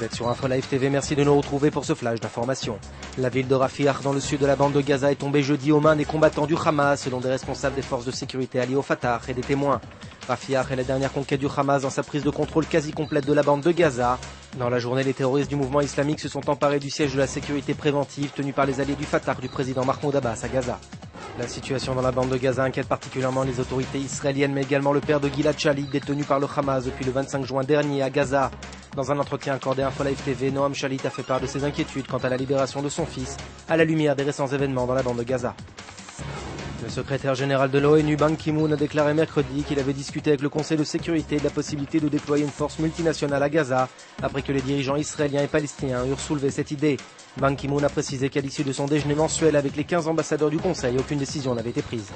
Vous êtes sur Info Live TV, merci de nous retrouver pour ce flash d'information. La ville de Rafah, dans le sud de la bande de Gaza, est tombée jeudi aux mains des combattants du Hamas, selon des responsables des forces de sécurité alliées au Fatah et des témoins. Rafah est la dernière conquête du Hamas dans sa prise de contrôle quasi complète de la bande de Gaza. Dans la journée, les terroristes du mouvement islamique se sont emparés du siège de la sécurité préventive tenu par les alliés du Fatah du président Mahmoud Abbas à Gaza. La situation dans la bande de Gaza inquiète particulièrement les autorités israéliennes, mais également le père de Gilad Shalit, détenu par le Hamas depuis le 25 juin dernier à Gaza. Dans un entretien accordé à Info Live TV, Noam Shalit a fait part de ses inquiétudes quant à la libération de son fils, à la lumière des récents événements dans la bande de Gaza. Le secrétaire général de l'ONU, Ban Ki-moon, a déclaré mercredi qu'il avait discuté avec le Conseil de sécurité de la possibilité de déployer une force multinationale à Gaza, après que les dirigeants israéliens et palestiniens eurent soulevé cette idée. Ban Ki-moon a précisé qu'à l'issue de son déjeuner mensuel avec les 15 ambassadeurs du Conseil, aucune décision n'avait été prise.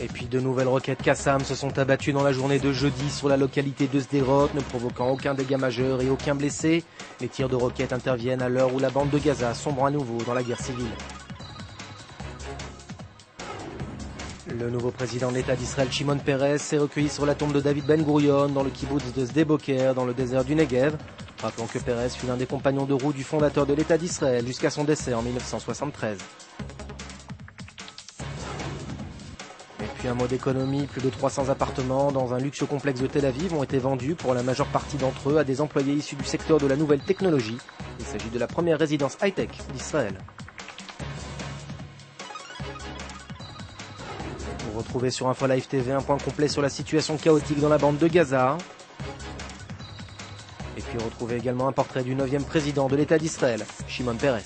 Et puis de nouvelles roquettes Qassam se sont abattues dans la journée de jeudi sur la localité de Sderot, ne provoquant aucun dégât majeur et aucun blessé. Les tirs de roquettes interviennent à l'heure où la bande de Gaza sombre à nouveau dans la guerre civile. Le nouveau président de l'État d'Israël, Shimon Peres, s'est recueilli sur la tombe de David Ben Gurion dans le kibbutz de Sde Boker, dans le désert du Negev. Rappelons que Peres fut l'un des compagnons de roue du fondateur de l'État d'Israël jusqu'à son décès en 1973. Et puis un mot d'économie, plus de 300 appartements dans un luxueux complexe de Tel Aviv ont été vendus pour la majeure partie d'entre eux à des employés issus du secteur de la nouvelle technologie. Il s'agit de la première résidence high-tech d'Israël. Vous retrouvez sur Info Live TV un point complet sur la situation chaotique dans la bande de Gaza. Et puis retrouvez également un portrait du 9e président de l'État d'Israël, Shimon Peres.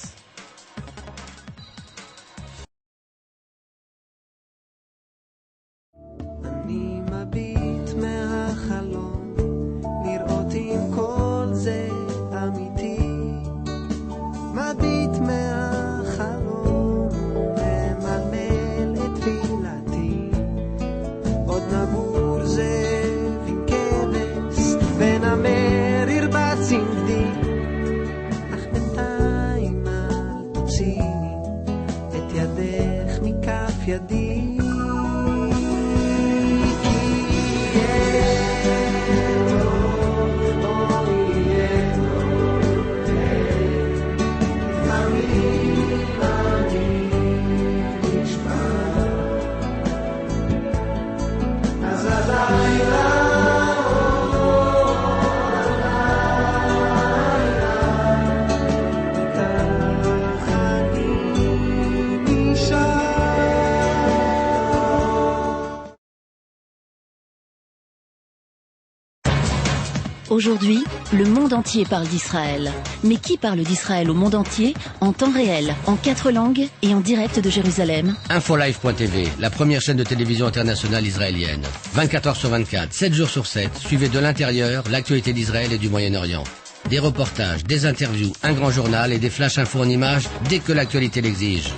Aujourd'hui, le monde entier parle d'Israël. Mais qui parle d'Israël au monde entier, en temps réel, en 4 langues et en direct de Jérusalem? Infolive.tv, la première chaîne de télévision internationale israélienne. 24 heures sur 24, 7 jours sur 7, suivez de l'intérieur l'actualité d'Israël et du Moyen-Orient. Des reportages, des interviews, un grand journal et des flash infos en images dès que l'actualité l'exige.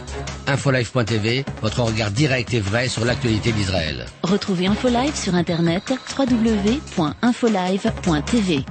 Infolive.tv, votre regard direct et vrai sur l'actualité d'Israël. Retrouvez Infolive sur internet www.infolive.tv.